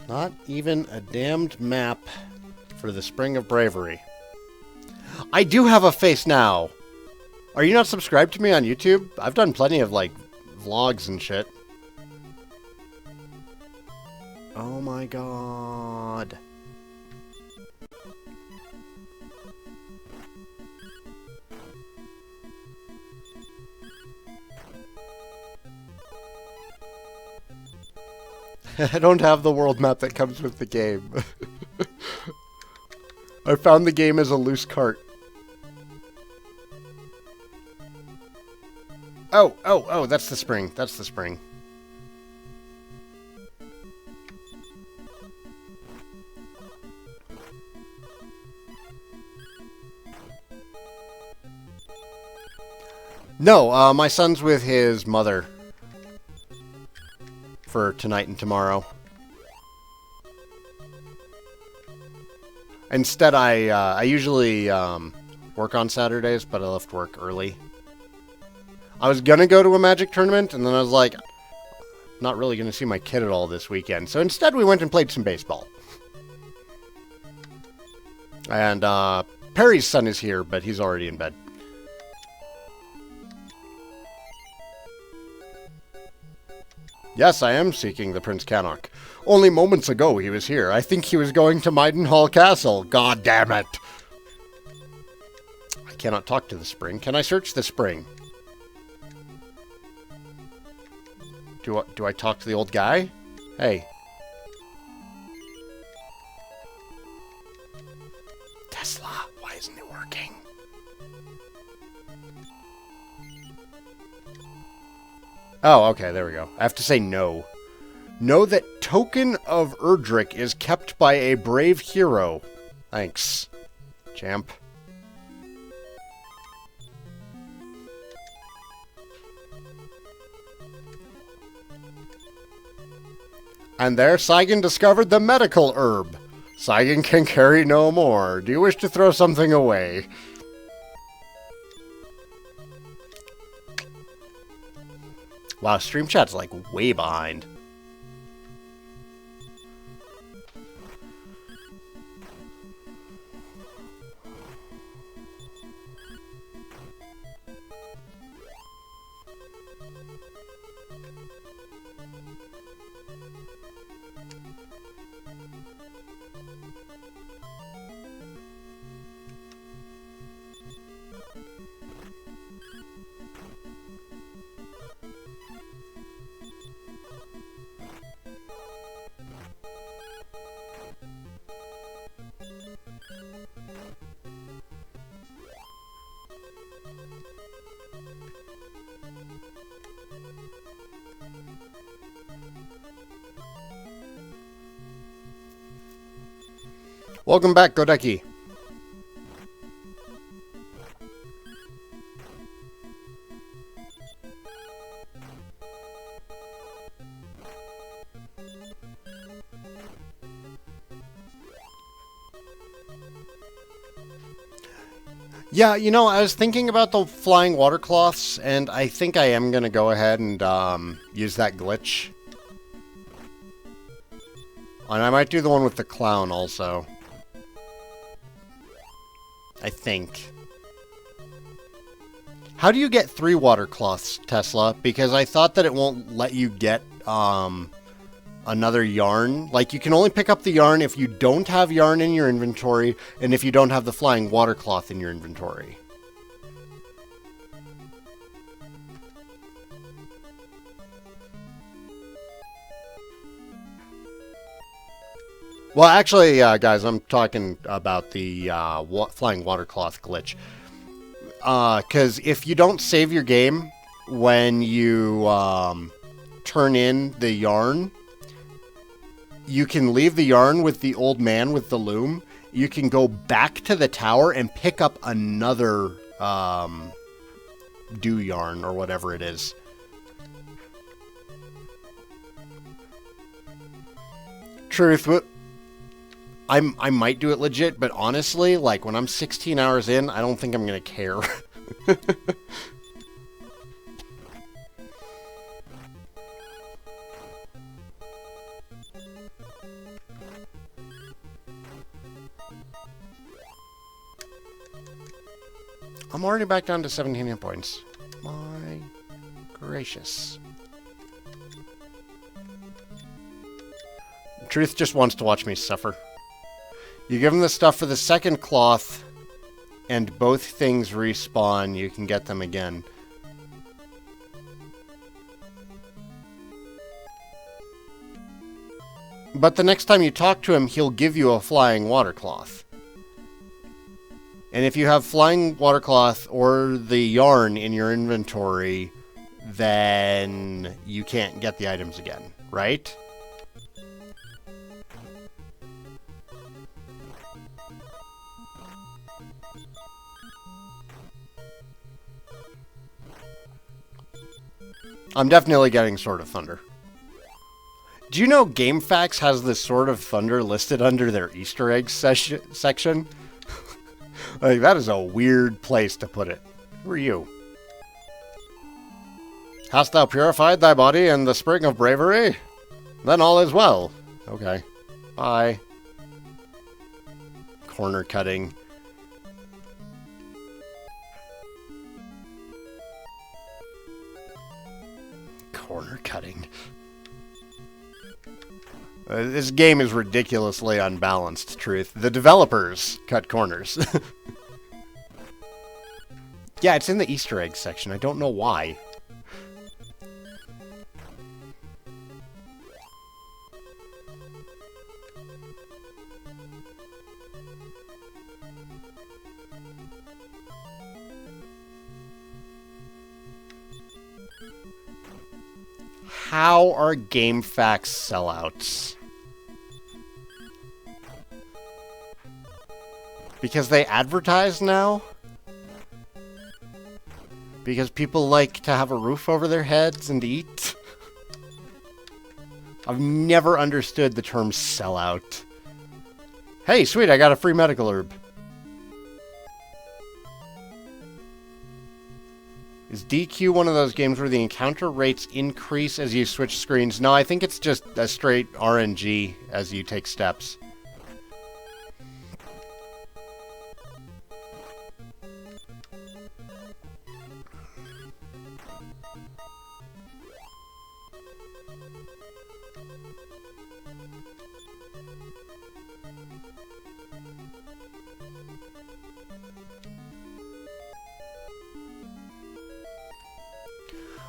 Not even a damned map for the Spring of Bravery. I do have a face now! Are you not subscribed to me on YouTube? I've done plenty of, like, vlogs and shit. Oh my god. I don't have the world map that comes with the game. I found the game as a loose cart. Oh, that's the spring. That's the spring. No, my son's with his mother. For tonight and tomorrow. Instead, I usually work on Saturdays, but I left work early. I was gonna go to a Magic tournament, and then I was like, not really gonna see my kid at all this weekend. So instead, we went and played some baseball. And Perry's son is here, but he's already in bed. Yes, I am seeking the Prince Cannock. Only moments ago he was here. I think he was going to Maidenhall Castle. God damn it. I cannot talk to the spring. Can I search the spring? Do I talk to the old guy? Hey. Tesla, why isn't it working? Oh, okay, there we go. I have to say no. Know that token of Erdrick is kept by a brave hero. Thanks, champ. And there Saigan discovered the medical herb. Saigan can carry no more. Do you wish to throw something away? Wow, stream chat's like way behind. Welcome back, Godeki. Yeah, you know, I was thinking about the flying water cloths, and I think I am going to go ahead and use that glitch. And I might do the one with the clown also. I think. How do you get 3 water cloths, Tesla? Because I thought that it won't let you get another yarn. Like, you can only pick up the yarn if you don't have yarn in your inventory, and if you don't have the flying water cloth in your inventory. Well, actually, guys, I'm talking about the flying water cloth glitch. Because if you don't save your game when you turn in the yarn, you can leave the yarn with the old man with the loom. You can go back to the tower and pick up another dew yarn or whatever it is. Truth, I might do it legit, but honestly, like, when I'm 16 hours in, I don't think I'm gonna care. already back down to 17 hit points. My gracious. Truth just wants to watch me suffer. You give him the stuff for the second cloth, and both things respawn. You can get them again. But the next time you talk to him, he'll give you a flying water cloth. And if you have flying water cloth or the yarn in your inventory, then you can't get the items again, right? I'm definitely getting Sword of Thunder. Do you know GameFAQs has the Sword of Thunder listed under their Easter eggs section? Like, that is a weird place to put it. Who are you? Hast thou purified thy body in the spring of bravery? Then all is well. Okay. Bye. Corner cutting. Corner cutting. This game is ridiculously unbalanced, Truth. The developers cut corners. Yeah, it's in the Easter egg section. I don't know why. How are GameFAQs sellouts? Because they advertise now? Because people like to have a roof over their heads and eat? I've never understood the term sellout. Hey, sweet, I got a free medical herb. Is DQ one of those games where the encounter rates increase as you switch screens? No, I think it's just a straight RNG as you take steps.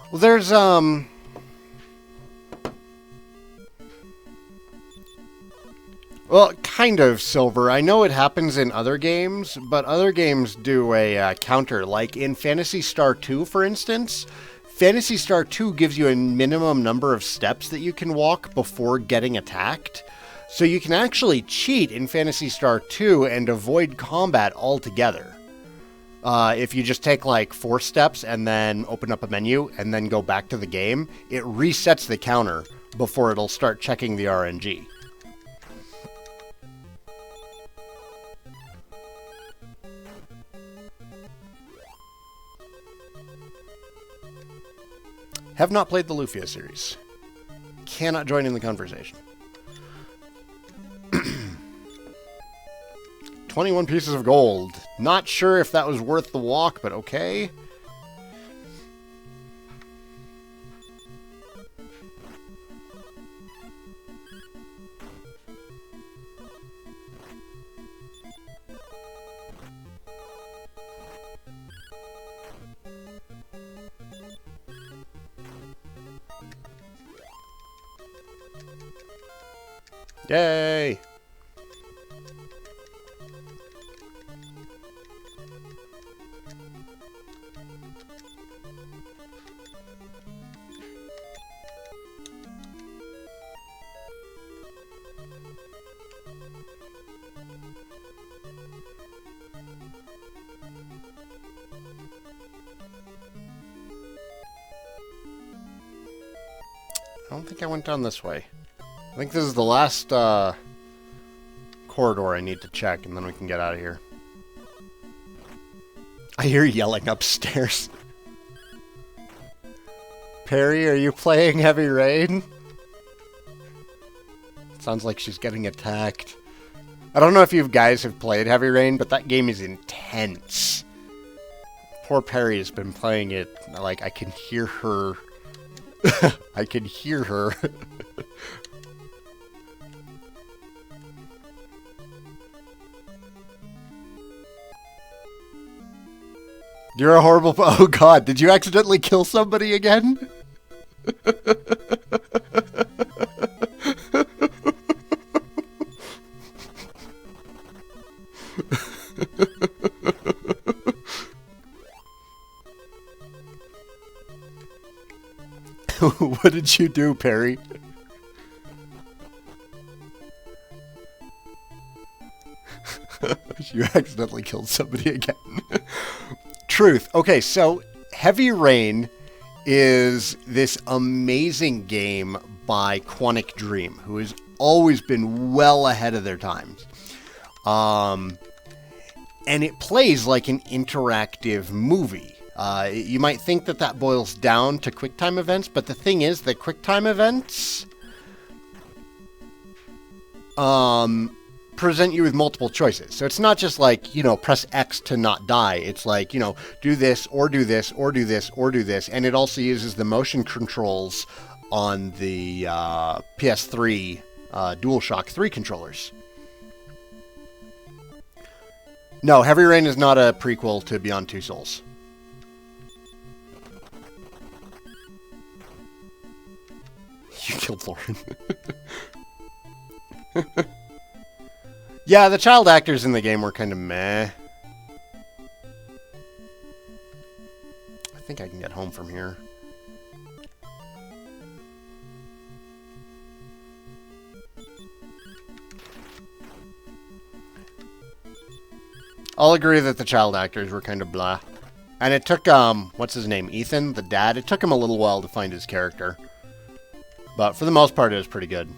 Well, there's, well, kind of, Silver. I know it happens in other games, but other games do a counter. Like in Phantasy Star 2, for instance, Phantasy Star 2 gives you a minimum number of steps that you can walk before getting attacked. So you can actually cheat in Phantasy Star 2 and avoid combat altogether. If you just take like 4 steps and then open up a menu and then go back to the game, it resets the counter before it'll start checking the RNG. Have not played the Lufia series. Cannot join in the conversation. 21 pieces of gold. Not sure if that was worth the walk, but okay. Yay! I don't think I went down this way. I think this is the last corridor I need to check, and then we can get out of here. I hear yelling upstairs. Perry, are you playing Heavy Rain? Sounds like she's getting attacked. I don't know if you guys have played Heavy Rain, but that game is intense. poor Perry has been playing it, like, I can hear her. I can hear her. You're a horrible... Oh, God. Did you accidentally kill somebody again? What did you do, Perry? You accidentally killed somebody again. Truth. Okay, so Heavy Rain is this amazing game by Quantic Dream, who has always been well ahead of their times. And it plays like an interactive movie. You might think that that boils down to QuickTime events, but the thing is that QuickTime events present you with multiple choices. So it's not just like, you know, press X to not die. It's like, you know, do this, or do this, or do this, or do this. And it also uses the motion controls on the PS3 DualShock 3 controllers. No, Heavy Rain is not a prequel to Beyond Two Souls. You killed Lauren. Yeah, the child actors in the game were kind of meh. I think I can get home from here. I'll agree that the child actors were kind of blah. And it took, what's his name? Ethan, the dad? It took him a little while to find his character. But for the most part, it was pretty good.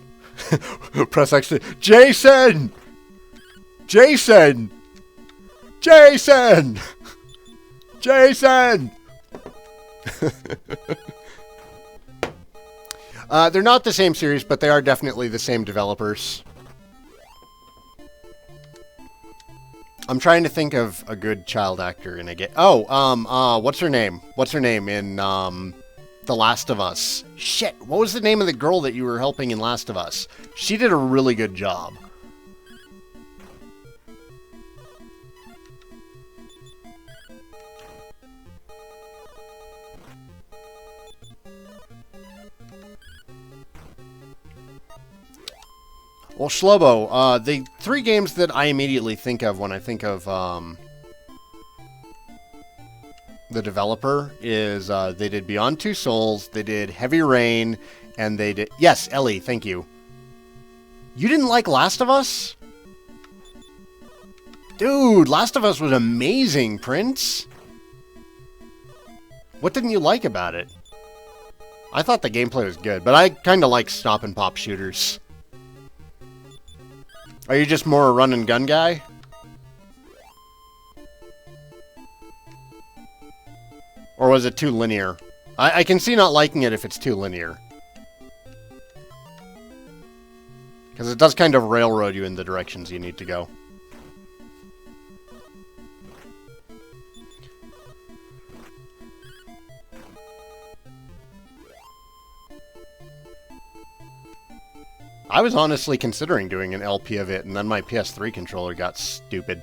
Press X to... Jason! Jason! Jason! Jason! They're not the same series, but they are definitely the same developers. I'm trying to think of a good child actor in a game. Oh, what's her name? What's her name in, The Last of Us? Shit, what was the name of the girl that you were helping in Last of Us? She did a really good job. Well, Shlobo, the three games that I immediately think of when I think of the developer is they did Beyond Two Souls, they did Heavy Rain, and they did... Yes, Ellie, thank you. You didn't like Last of Us? Dude, Last of Us was amazing, Prince. What didn't you like about it? I thought the gameplay was good, but I kind of like stop and pop shooters. Are you just more a run and gun guy? Or was it too linear? I can see not liking it if it's too linear. Because it does kind of railroad you in the directions you need to go. I was honestly considering doing an LP of it, and then my PS3 controller got stupid.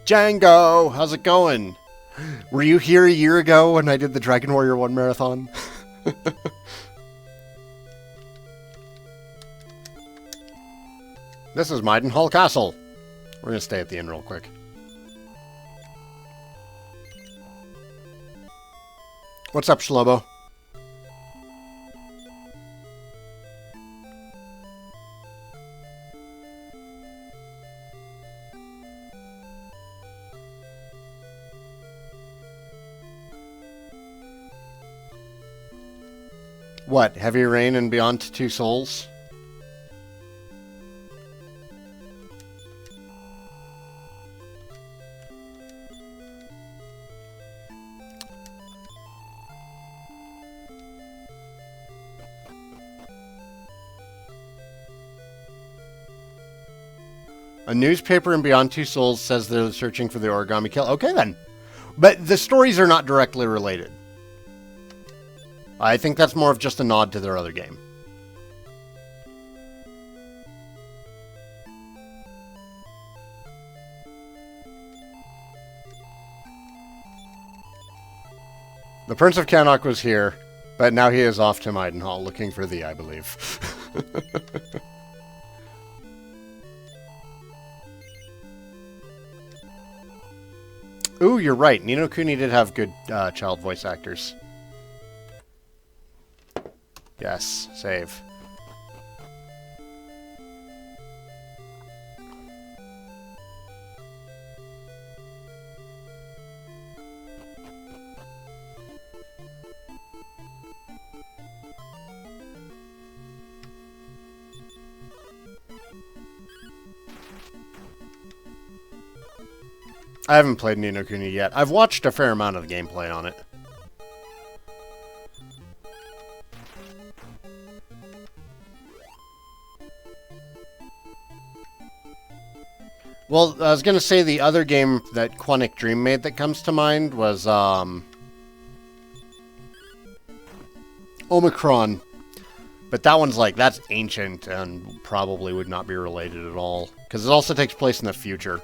Django, how's it going? Were you here a year ago when I did the Dragon Warrior 1 marathon? This is Maidenhall Castle. We're going to stay at the inn real quick. What's up, Shlobo? What, Heavy Rain and Beyond Two Souls? A newspaper in Beyond Two Souls says they're searching for the Origami Kill. Okay, then. But the stories are not directly related. I think that's more of just a nod to their other game. The Prince of Cannock was here, but now he is off to Maidenhall looking for thee, I believe. Ooh, you're right. Ni no Kuni did have good child voice actors. Yes, save. I haven't played Ni no Kuni yet. I've watched a fair amount of the gameplay on it. Well, I was going to say the other game that Quantic Dream made that comes to mind was Omicron. But that one's like, that's ancient and probably would not be related at all. Because it also takes place in the future.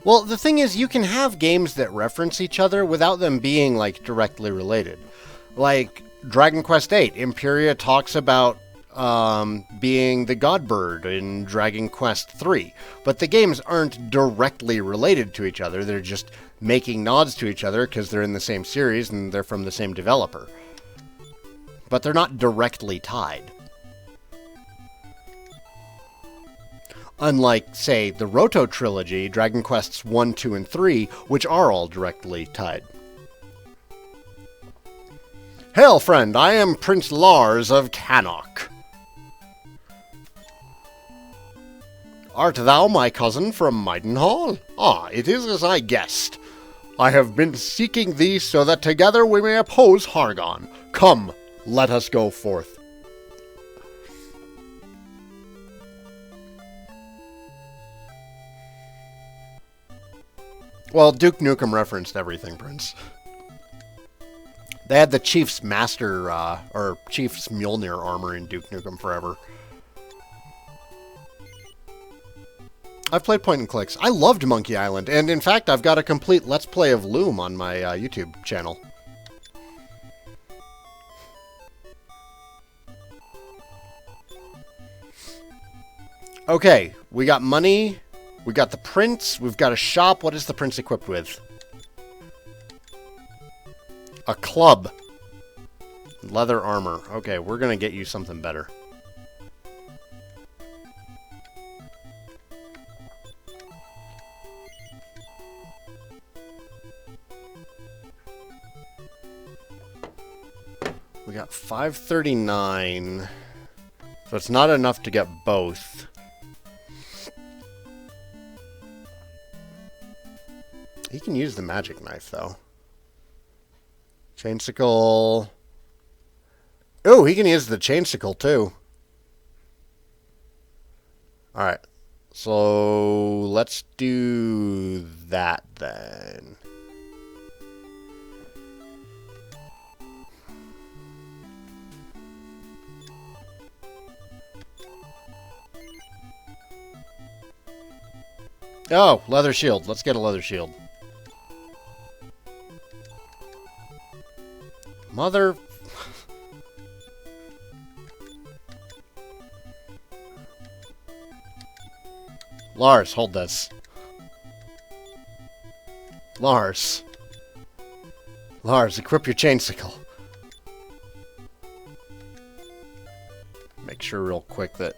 Well, the thing is, you can have games that reference each other without them being, like, directly related. Like, Dragon Quest VIII, Imperia talks about being the god bird in Dragon Quest III. But the games aren't directly related to each other, they're just making nods to each other because they're in the same series and they're from the same developer. But they're not directly tied. Unlike, say, the Roto trilogy, Dragon Quests 1, 2, and 3, which are all directly tied. Hail, friend, I am Prince Lars of Cannock. Art thou my cousin from Maidenhall? Ah, it is as I guessed. I have been seeking thee so that together we may oppose Hargon. Come, let us go forth. Well, Duke Nukem referenced everything, Prince. They had the Chief's Master, or Chief's Mjolnir armor in Duke Nukem Forever. I've played point and clicks. I loved Monkey Island, and in fact, I've got a complete Let's Play of Loom on my YouTube channel. Okay, we got money. We got the prince. We've got a shop. What is the prince equipped with? A club. Leather armor. Okay, we're going to get you something better. We got 539. So it's not enough to get both. He can use the magic knife, though. Chainsicle. Oh, he can use the chainsicle, too. Alright. So, let's do that, then. Oh, leather shield. Let's get a leather shield. Mother... Lars, hold this. Lars. Lars, equip your chainsicle. Make sure real quick that...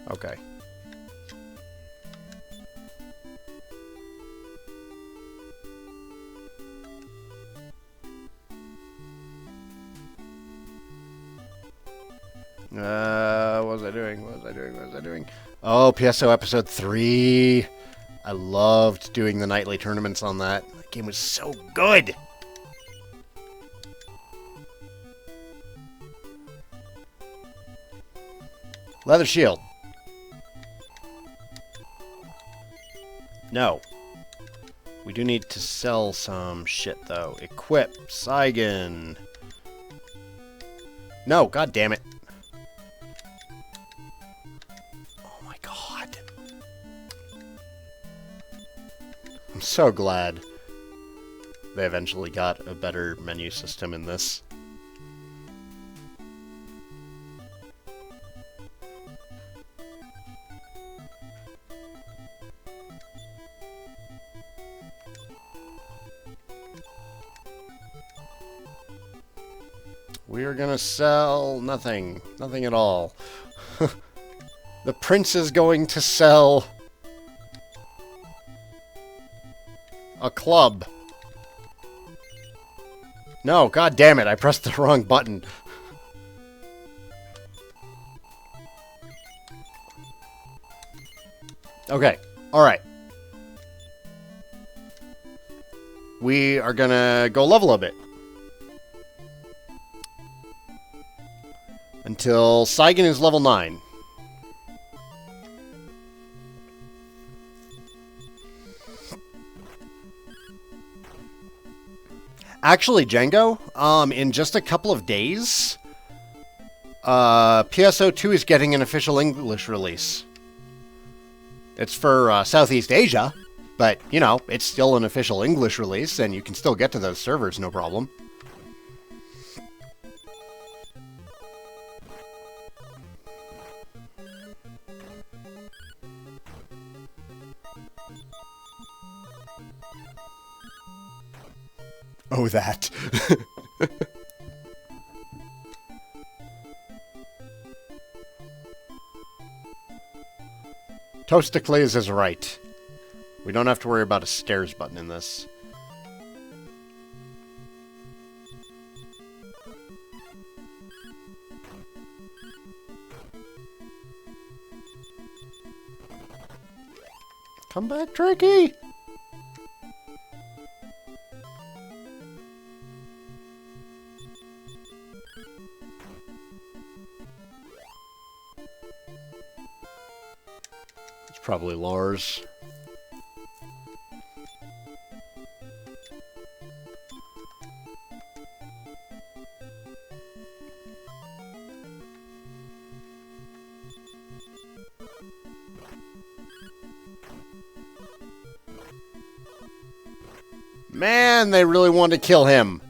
Okay. What was I doing? What was I doing? What was I doing? Oh, PSO Episode 3. I loved doing the nightly tournaments on that. That game was so good! Leather shield. No. We do need to sell some shit, though. Equip. Saigan. No, god damn it. Oh my god. I'm so glad they eventually got a better menu system in this. We are gonna sell nothing. Nothing at all. The prince is going to sell a club. No, god damn it, I pressed the wrong button. Okay, alright. We are gonna go level a bit. Until Saigan is level 9. Actually, Django, in just a couple of days, PSO2 is getting an official English release. It's for Southeast Asia, but, you know, it's still an official English release, and you can still get to those servers, no problem. Oh, that. Toastacles is right. We don't have to worry about a stairs button in this. Come back, Tricky! Probably Lars. Man, they really want to kill him.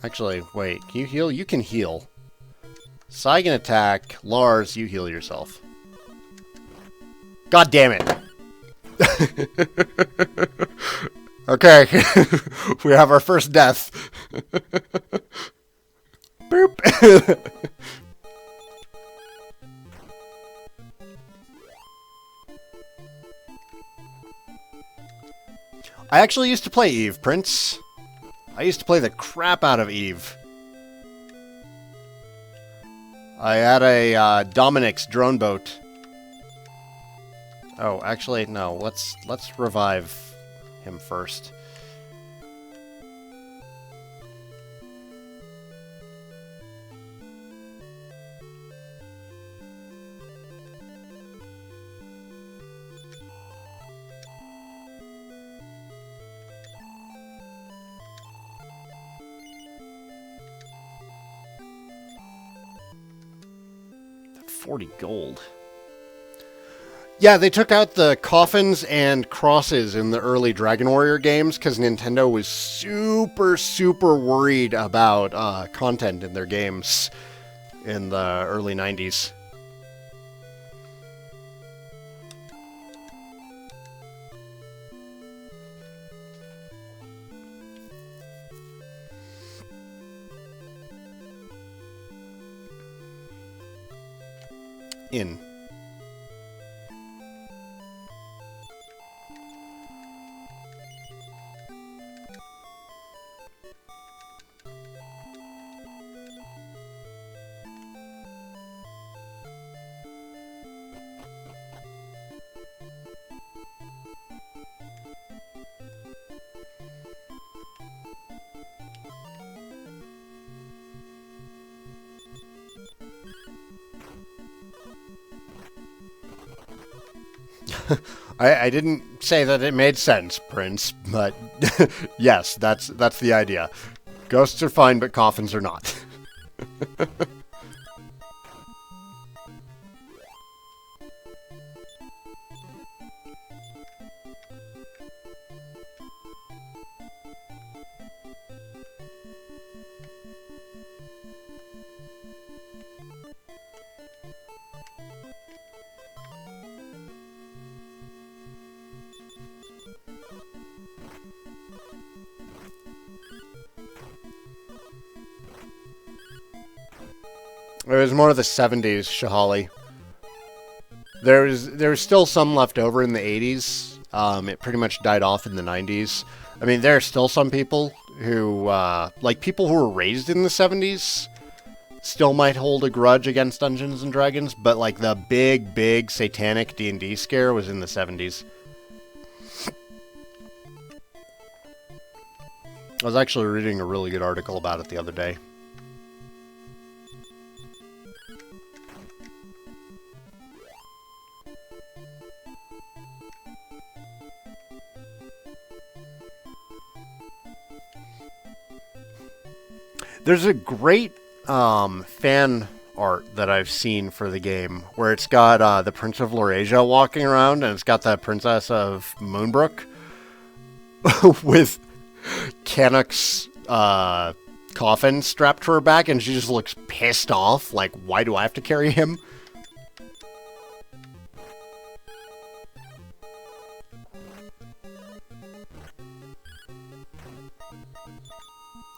Actually, wait. Can you heal? You can heal. Saigan attack. Lars, you heal yourself. God damn it. Okay. We have our first death. Boop. I actually used to play Eve, Prince. I used to play the crap out of Eve. I had a Dominic's drone boat. Oh, actually, no. Let's revive him first. That 40 gold. Yeah, they took out the coffins and crosses in the early Dragon Warrior games because Nintendo was super worried about content in their games in the early 90s. In. I didn't say that it made sense, Prince, but yes, that's the idea. Ghosts are fine, but coffins are not. It was more of the 70s, Shahali. There was still some left over in the 80s. It pretty much died off in the 90s. I mean, there are still some people who, like people who were raised in the 70s, still might hold a grudge against Dungeons and Dragons, but like the big satanic D&D scare was in the 70s. I was actually reading a really good article about it the other day. There's a great fan art that I've seen for the game where it's got the Prince of Laurasia walking around, and it's got the Princess of Moonbrook with Cannock's coffin strapped to her back, and she just looks pissed off, like, why do I have to carry him?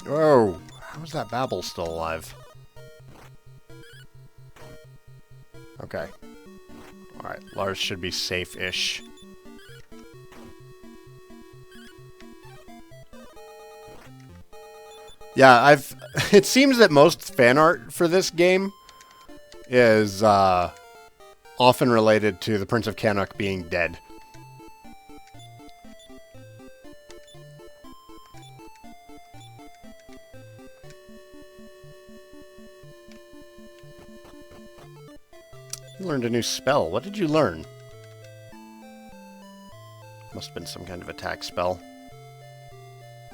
Oh, how is that Babel still alive? Okay. Alright, Lars should be safe-ish. Yeah, it seems that most fan art for this game is often related to the Prince of Cannock being dead. You learned a new spell. What did you learn? Must have been some kind of attack spell.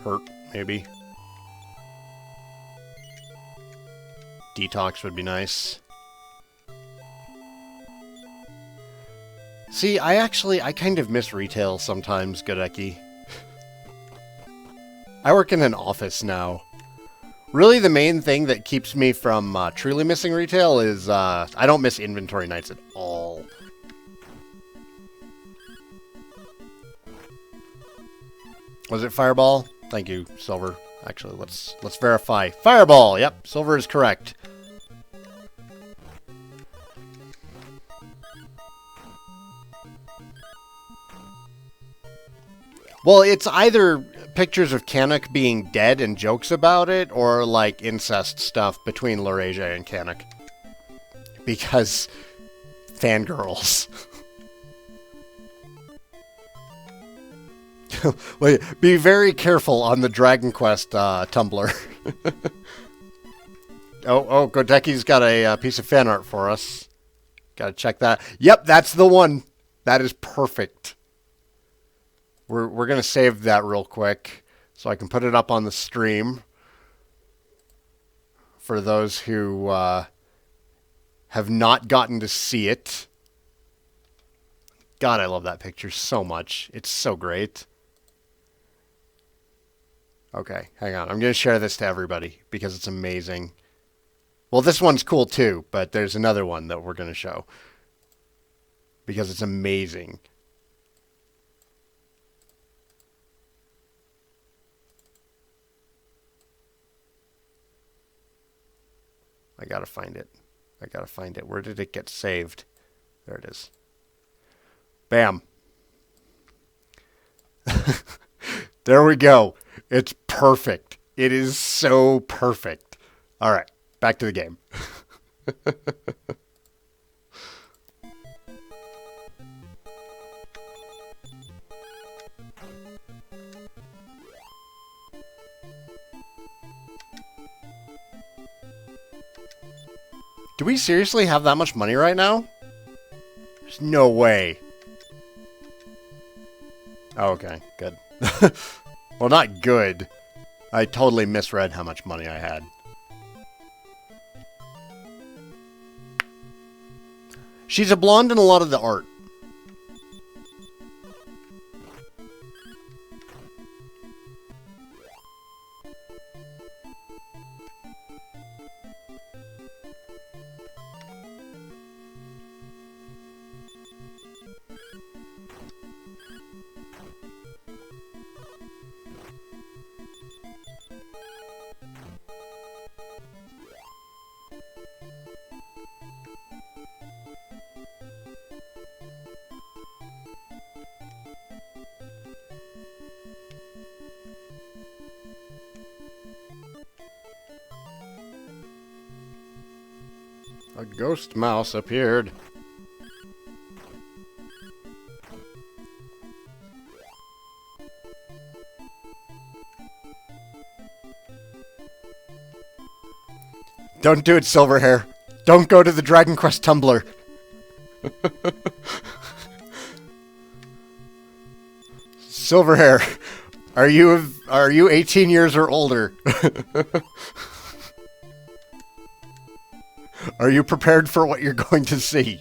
Hurt, maybe. Detox would be nice. See, I kind of miss retail sometimes, Godeki. I work in an office now. Really, the main thing that keeps me from truly missing retail is I don't miss inventory nights at all. Was it Fireball? Thank you, Silver. Actually, let's verify. Fireball! Yep, Silver is correct. Well, it's either pictures of Cannock being dead and jokes about it, or like incest stuff between Laurasia and Cannock. Because fangirls. Wait, be very careful on the Dragon Quest Tumblr. oh, Godeki's got a piece of fan art for us. Gotta check that. Yep, that's the one. That is perfect. We're gonna save that real quick so I can put it up on the stream for those who have not gotten to see it. God, I love that picture so much. It's so great. Okay, hang on. I'm going to share this to everybody because it's amazing. Well, this one's cool too, but there's another one that we're going to show because it's amazing. I gotta find it. I gotta find it. Where did it get saved? There it is. Bam. There we go. It's perfect. It is so perfect. All right, back to the game. Do we seriously have that much money right now? There's no way. Oh, okay, good. Well, not good. I totally misread how much money I had. She's a blonde in a lot of the art. A ghost mouse appeared. Don't do it, Silverhair. Don't go to the Dragon Quest Tumblr. Silverhair, are you 18 years or older? Are you prepared for what you're going to see?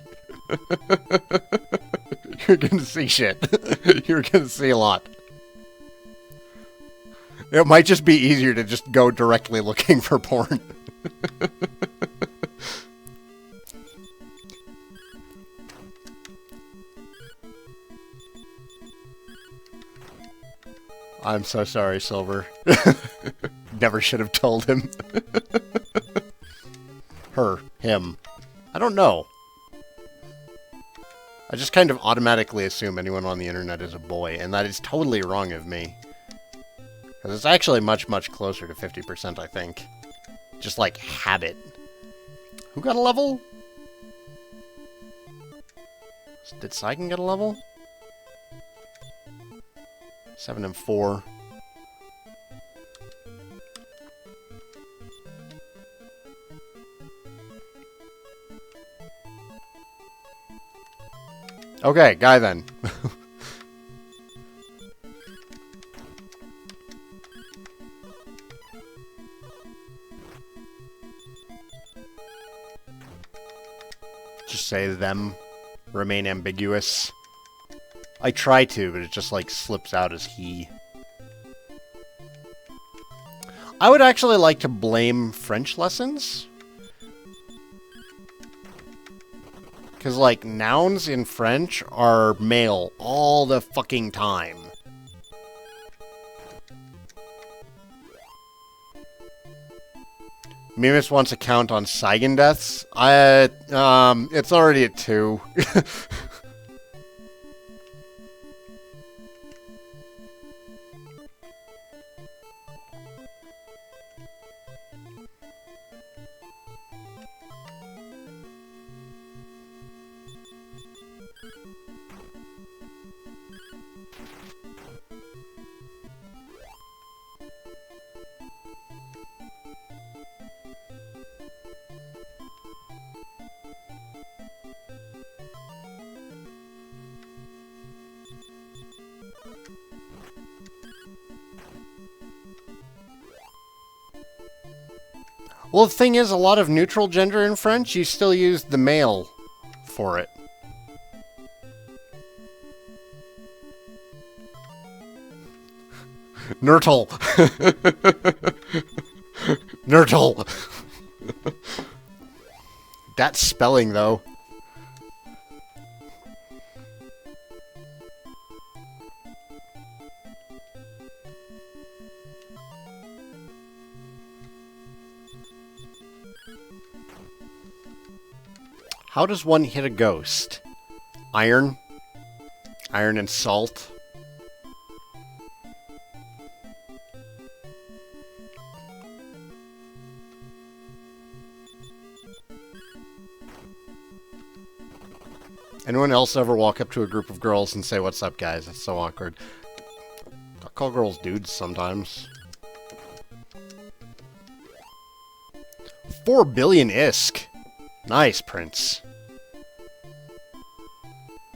You're going to see shit. You're going to see a lot. It might just be easier to just go directly looking for porn. I'm so sorry, Silver. Never should have told him. Her. Him. I don't know. I just kind of automatically assume anyone on the internet is a boy, and that is totally wrong of me. Because it's actually much, much closer to 50%, I think. Just like habit. Who got a level? Did Saigan get a level? 7 and 4. Okay, guy then. Just say them. Remain ambiguous. I try to, but it just like slips out as he. I would actually like to blame French lessons. Because, like, nouns in French are male all the fucking time. Mimus wants a count on Saigan deaths. It's already at 2. Well, the thing is, a lot of neutral gender in French, you still use the male for it. Nurtle. Nurtle. That spelling, though. How does one hit a ghost? Iron? Iron and salt? Anyone else ever walk up to a group of girls and say, "What's up, guys?" That's so awkward. I call girls dudes sometimes. 4 billion ISK. Nice, Prince.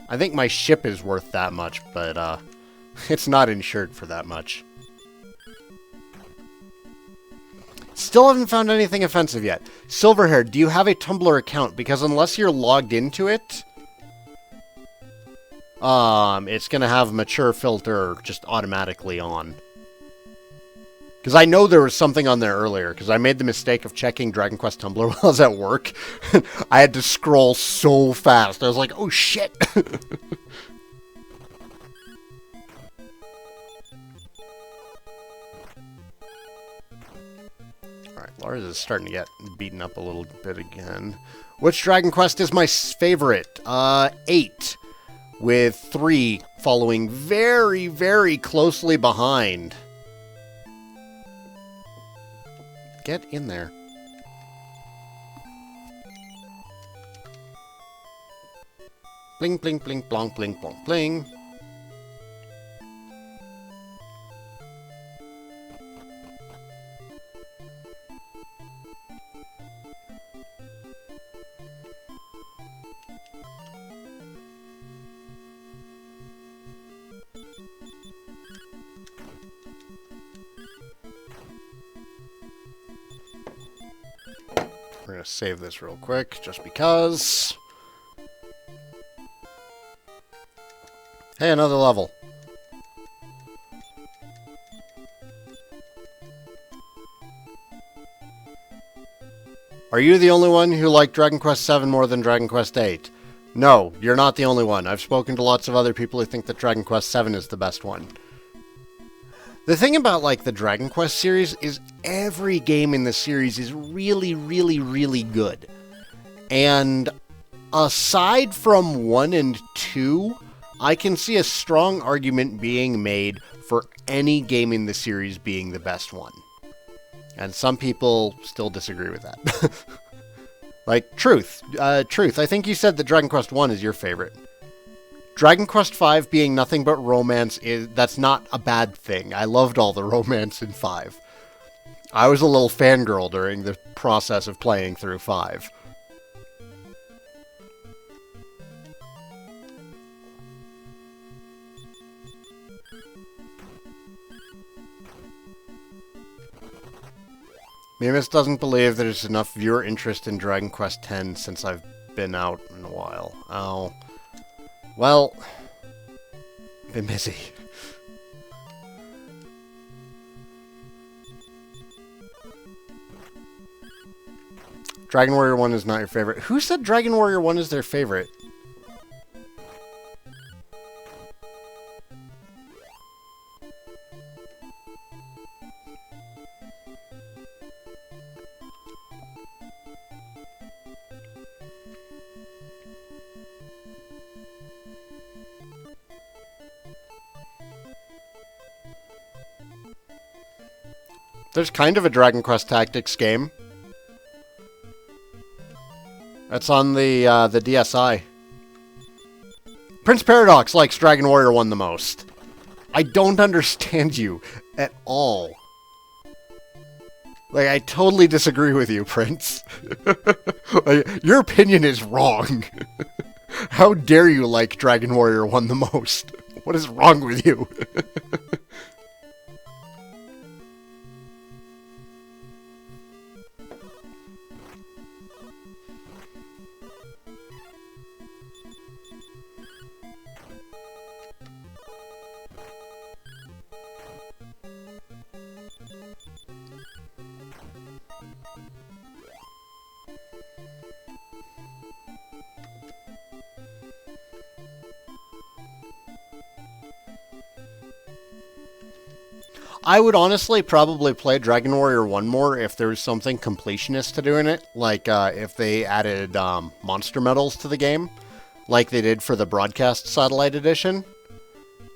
I think my ship is worth that much, but, It's not insured for that much. Still haven't found anything offensive yet. Silverhair, do you have a Tumblr account? Because unless you're logged into it, it's gonna have mature filter just automatically on. Because I know there was something on there earlier, because I made the mistake of checking Dragon Quest Tumblr while I was at work. I had to scroll so fast. I was like, oh shit! Alright, Lars is starting to get beaten up a little bit again. Which Dragon Quest is my favorite? 8. With 3 following very, very closely behind. Get in there. Bling, bling, bling, blonk, bling, blonk, bling. We're going to save this real quick, just because. Hey, another level. Are you the only one who liked Dragon Quest VII more than Dragon Quest VIII? No, you're not the only one. I've spoken to lots of other people who think that Dragon Quest VII is the best one. The thing about, like, the Dragon Quest series is every game in the series is really, really, really good. And aside from 1 and 2, I can see a strong argument being made for any game in the series being the best one. And some people still disagree with that. Like, Truth, I think you said that Dragon Quest 1 is your favorite. Dragon Quest V being nothing but romance, that's not a bad thing. I loved all the romance in 5. I was a little fangirl during the process of playing through 5. Mimus doesn't believe there's enough viewer interest in Dragon Quest X since I've been out in a while. Oh. Well, I've been busy. Dragon Warrior 1 is not your favorite. Who said Dragon Warrior 1 is their favorite? There's kind of a Dragon Quest Tactics game. That's on the DSi. Prince Paradox likes Dragon Warrior 1 the most. I don't understand you at all. Like, I totally disagree with you, Prince. Like, your opinion is wrong. How dare you like Dragon Warrior 1 the most? What is wrong with you? I would honestly probably play Dragon Warrior 1 more if there was something completionist to do in it. Like, if they added monster medals to the game, like they did for the Broadcast Satellite Edition.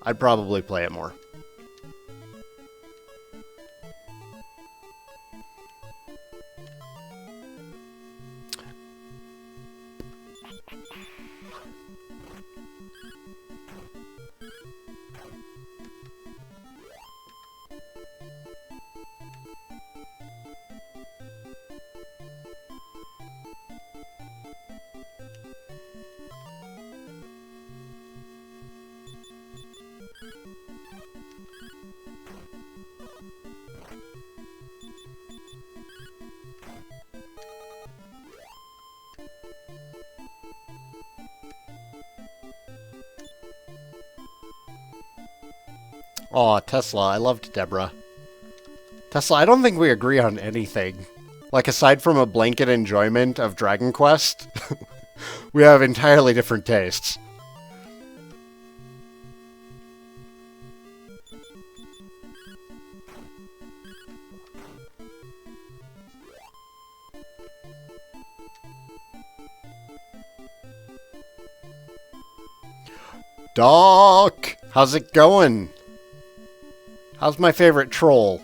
I'd probably play it more. Aw, Tesla. I loved Deborah. Tesla, I don't think we agree on anything. Like, aside from a blanket enjoyment of Dragon Quest, we have entirely different tastes. Doc! How's it going? How's my favorite troll?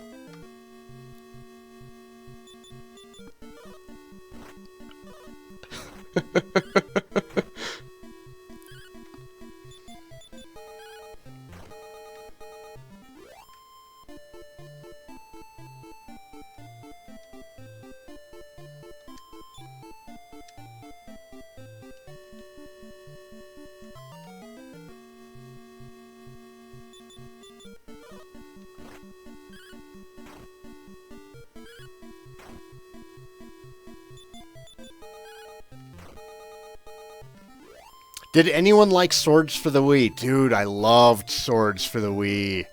Did anyone like Swords for the Wii? Dude, I loved Swords for the Wii.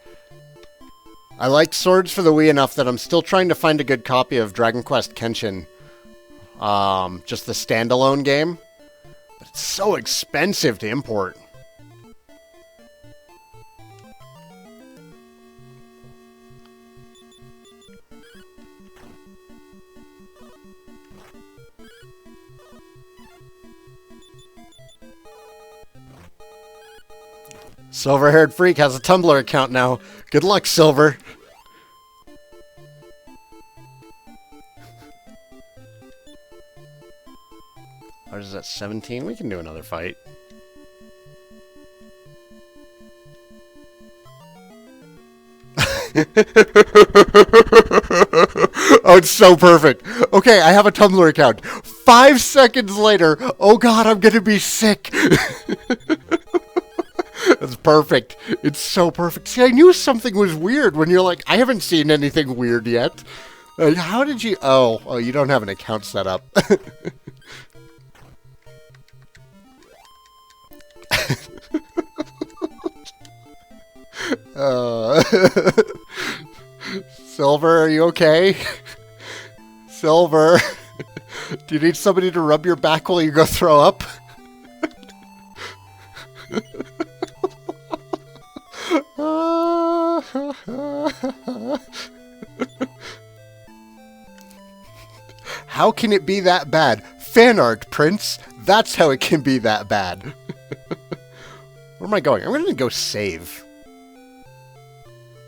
I liked Swords for the Wii enough that I'm still trying to find a good copy of Dragon Quest Kenshin. Just the standalone game. But it's so expensive to import. Silver-haired freak has a Tumblr account now. Good luck, Silver. Ours is at 17. We can do another fight. Oh, it's so perfect. Okay, I have a Tumblr account. 5 seconds later, oh god, I'm gonna be sick. That's perfect. It's so perfect. See, I knew something was weird when you're like, I haven't seen anything weird yet. How did you... Oh, you don't have an account set up. Silver, are you okay? Silver, do you need somebody to rub your back while you go throw up? How can it be that bad? Fan art, Prince. That's how it can be that bad. Where am I going? I'm going to go save.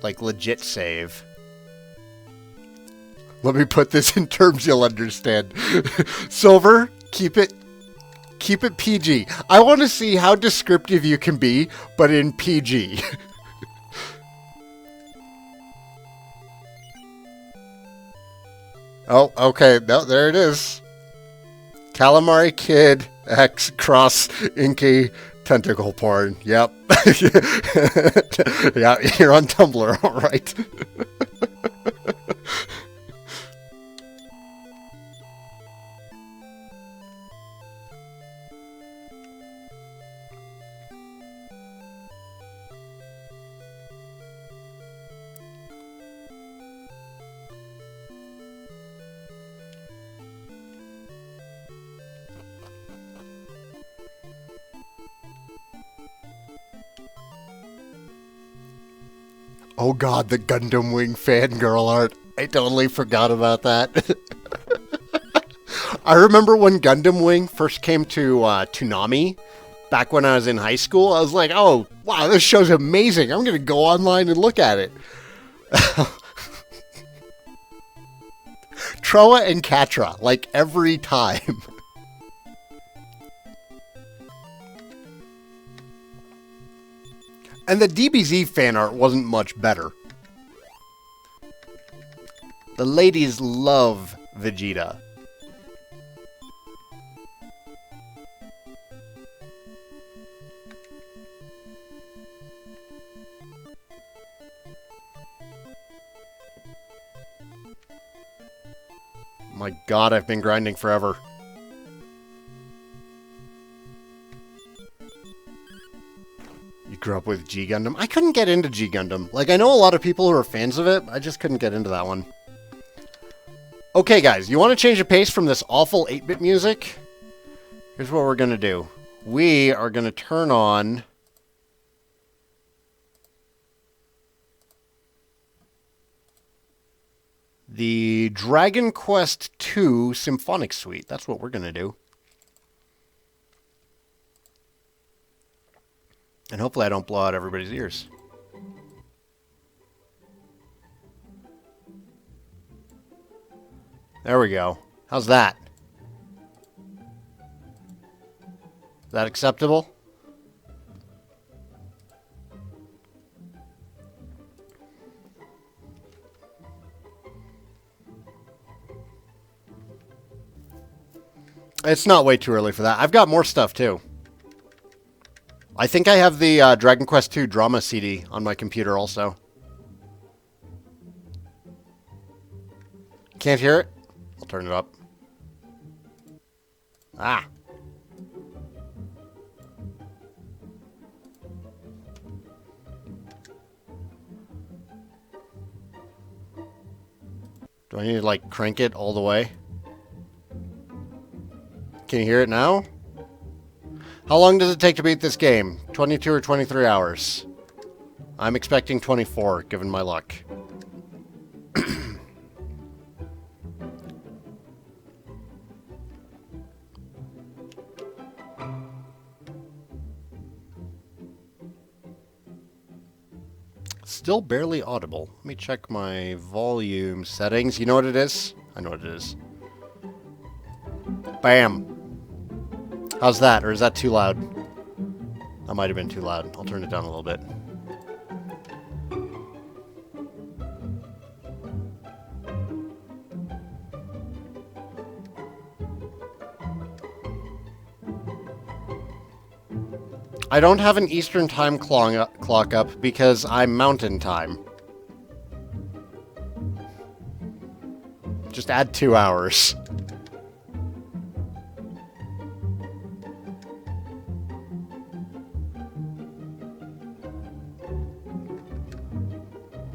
Like, legit save. Let me put this in terms you'll understand. Silver, keep it PG. I want to see how descriptive you can be, but in PG. Oh, okay. No, there it is. Calamari Kid X cross inky tentacle porn. Yep. Yeah, you're on Tumblr, all right. Oh god, the Gundam Wing fangirl art. I totally forgot about that. I remember when Gundam Wing first came to Toonami, back when I was in high school. I was like, oh, wow, this show's amazing. I'm going to go online and look at it. Troa and Catra, like every time. And the DBZ fan art wasn't much better. The ladies love Vegeta. My god, I've been grinding forever. You You grew up with G Gundam? I couldn't get into G Gundam. Like, I know a lot of people who are fans of it. I just couldn't get into that one. Okay, guys, you want to change the pace from this awful 8-bit music? Here's what we're going to do. We are going to turn on the Dragon Quest II Symphonic Suite. That's what we're going to do. And hopefully I don't blow out everybody's ears. There we go. How's that? Is that acceptable? It's not way too early for that. I've got more stuff, too. I think I have the Dragon Quest II drama CD on my computer also. Can't hear it? I'll turn it up. Ah. Do I need to, like, crank it all the way? Can you hear it now? How long does it take to beat this game? 22 or 23 hours? I'm expecting 24, given my luck. Still barely audible. Let me check my volume settings. You know what it is? I know what it is. Bam. How's that? Or is that too loud? That might have been too loud. I'll turn it down a little bit. I don't have an Eastern time clock up because I'm Mountain Time. Just add 2 hours.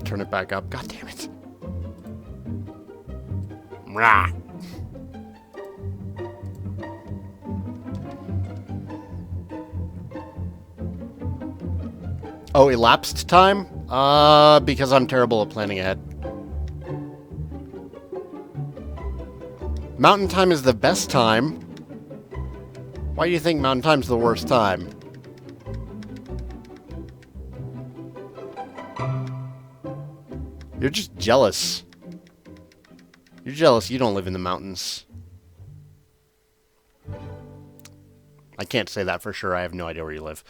Turn it back up. God damn it. Rah. Oh, elapsed time? Because I'm terrible at planning ahead. Mountain time is the best time. Why do you think mountain time's the worst time? You're just jealous. You're jealous you don't live in the mountains. I can't say that for sure. I have no idea where you live.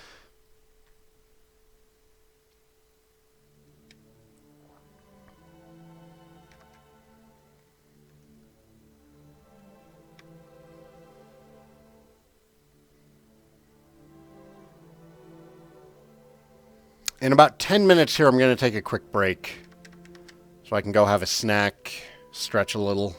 In about 10 minutes here, I'm going to take a quick break. So I can go have a snack, stretch a little.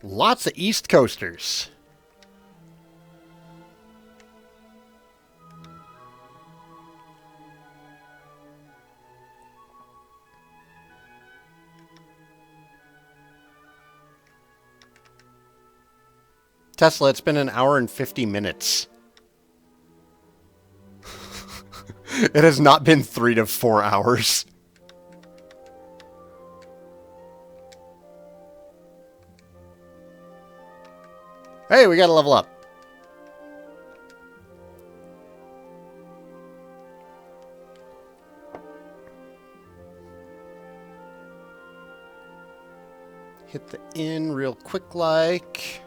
Lots of East Coasters. Tesla, it's been an hour and 50 minutes. It has not been 3 to 4 hours. Hey, we gotta level up. Hit the inn real quick like.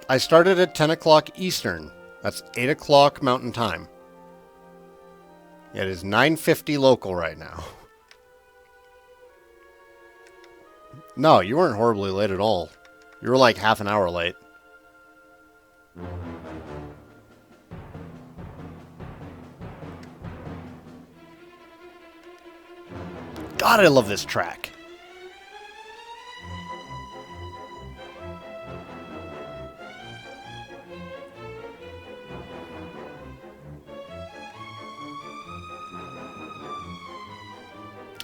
I started at 10 o'clock Eastern. That's 8 o'clock Mountain Time. It is 9:50 local right now. No, you weren't horribly late at all. You were like half an hour late. God, I love this track.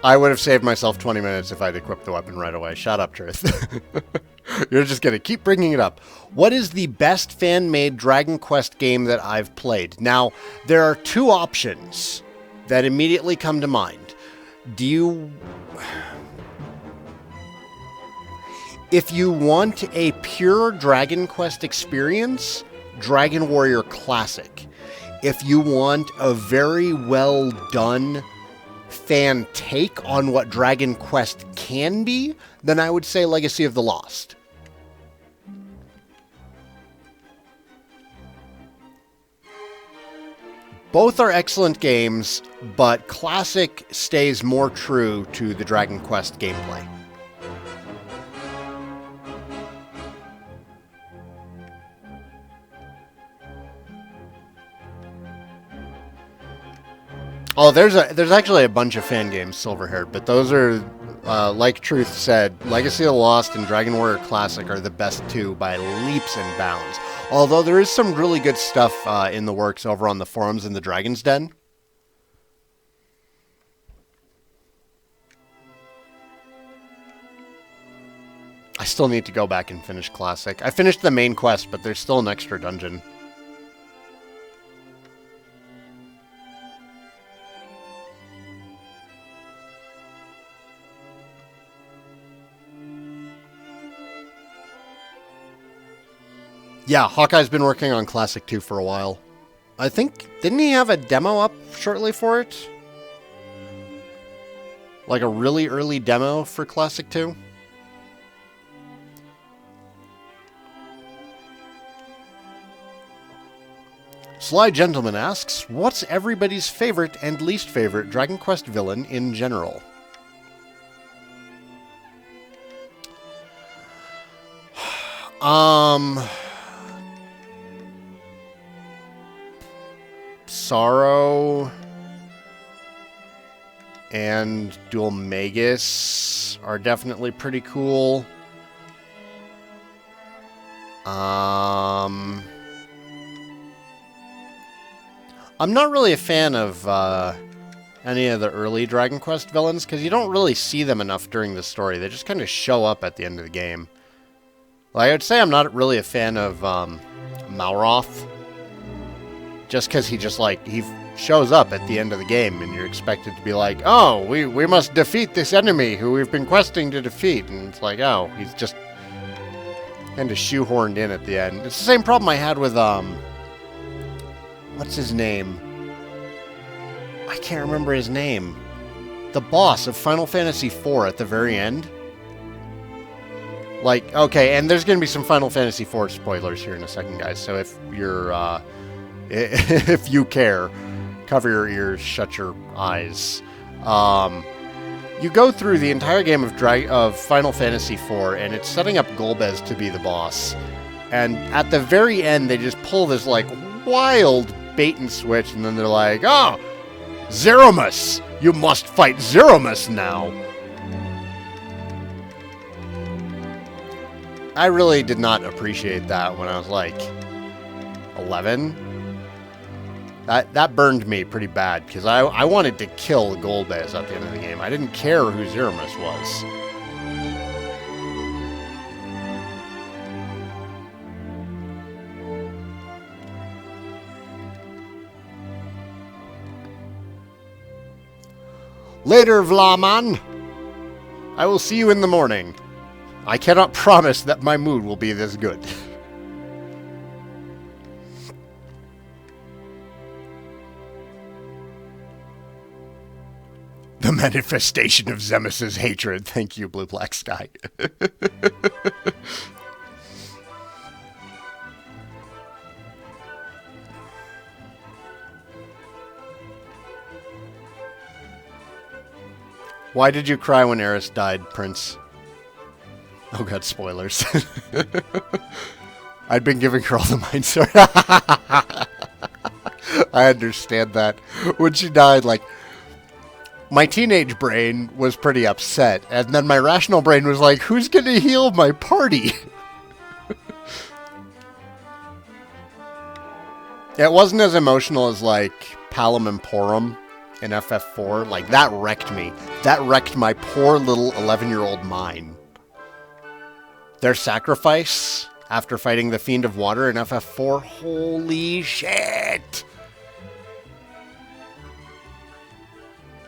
I would have saved myself 20 minutes if I'd equipped the weapon right away. Shut up, Truth. You're just going to keep bringing it up. What is the best fan-made Dragon Quest game that I've played? Now, there are two options that immediately come to mind. If you want a pure Dragon Quest experience, Dragon Warrior Classic. If you want a very well done fan take on what Dragon Quest can be, then I would say Legacy of the Lost. Both are excellent games, but Classic stays more true to the Dragon Quest gameplay. Oh, there's actually a bunch of fan games, Silver-haired, but those are, like Truth said, Legacy of the Lost and Dragon Warrior Classic are the best two by leaps and bounds. Although there is some really good stuff in the works over on the forums in the Dragon's Den. I still need to go back and finish Classic. I finished the main quest, but there's still an extra dungeon. Yeah, Hawkeye's been working on Classic 2 for a while. I think, didn't he have a demo up shortly for it? Like a really early demo for Classic 2? Sly Gentleman asks, what's everybody's favorite and least favorite Dragon Quest villain in general? Sorrow and Dual Magus are definitely pretty cool. I'm not really a fan of any of the early Dragon Quest villains, because you don't really see them enough during the story. They just kind of show up at the end of the game. Like, I would say I'm not really a fan of Malroth, just because he shows up at the end of the game, and you're expected to be like, oh, we must defeat this enemy who we've been questing to defeat, and it's like, oh, he's just kind of shoehorned in at the end. It's the same problem I had with, what's his name? I can't remember his name. The boss of Final Fantasy IV at the very end. Like, okay, and there's going to be some Final Fantasy IV spoilers here in a second, guys, so if you're, if you care, cover your ears, shut your eyes. You go through the entire game of Final Fantasy IV, and it's setting up Golbez to be the boss. And at the very end, they just pull this, like, wild bait and switch, and then they're like, oh, Zeromus! You must fight Zeromus now! I really did not appreciate that when I was, like, 11. That burned me pretty bad, because I wanted to kill Golbez at the end of the game. I didn't care who Zeromus was. Later, Vlaman! I will see you in the morning. I cannot promise that my mood will be this good. The manifestation of Zemus's hatred. Thank you, Blue Black Sky. Why did you cry when Eris died, Prince? Oh god, spoilers. I'd been giving her all the Mind Sword. I understand that. When she died, like, my teenage brain was pretty upset, and then my rational brain was like, who's gonna heal my party? It wasn't as emotional as, like, Palom and Porum in FF4. Like, that wrecked me. That wrecked my poor little 11-year-old mind. Their sacrifice after fighting the Fiend of Water in FF4, holy shit!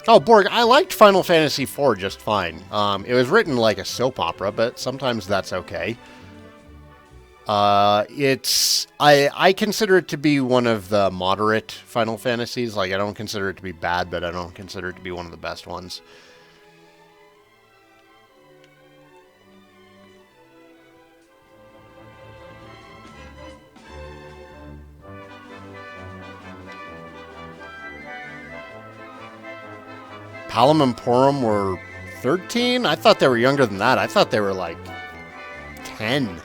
Oh, Borg, I liked Final Fantasy IV just fine. It was written like a soap opera, but sometimes that's okay. I consider it to be one of the moderate Final Fantasies. Like, I don't consider it to be bad, but I don't consider it to be one of the best ones. Palom and Porum were 13? I thought they were younger than that. I thought they were like 10.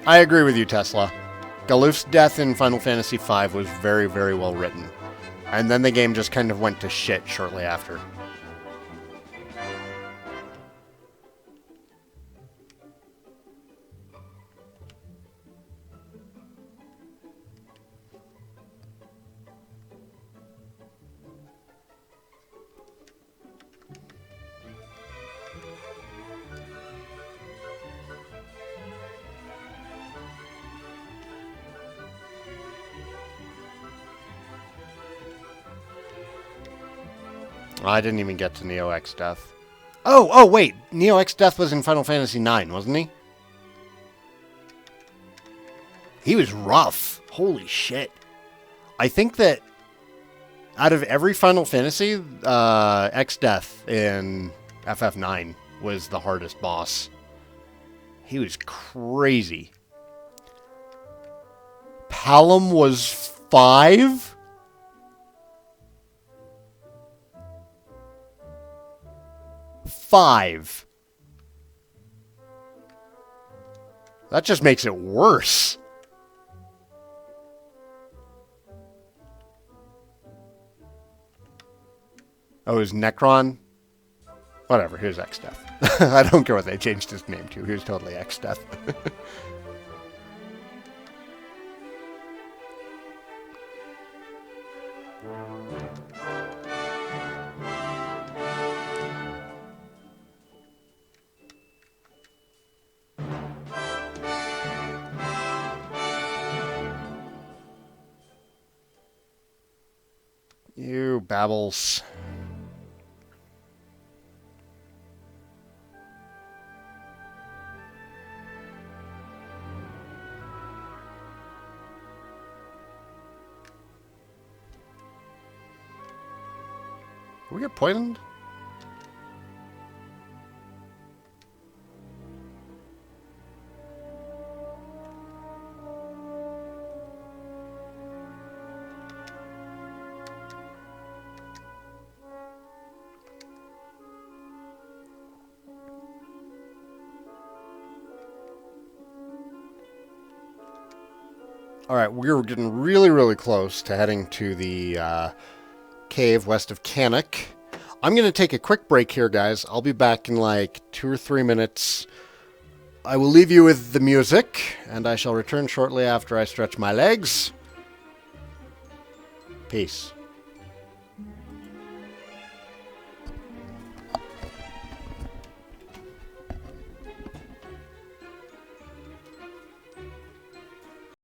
I agree with you, Tesla. Galuf's death in Final Fantasy V was very, very well written. And then the game just kind of went to shit shortly after. I didn't even get to Neo X Death. Oh, wait. Neo X Death was in Final Fantasy IX, wasn't he? He was rough. Holy shit. I think that out of every Final Fantasy, X Death in FF9 was the hardest boss. He was crazy. Palom was 5? That just makes it worse. Oh, it was Necron? Whatever, here's X-Death. I don't care what they changed his name to. He was totally X-Death. You babbles. Did we get poisoned? Alright, we're getting really, really close to heading to the cave west of Canuck. I'm going to take a quick break here, guys. I'll be back in like 2 or 3 minutes. I will leave you with the music, and I shall return shortly after I stretch my legs. Peace.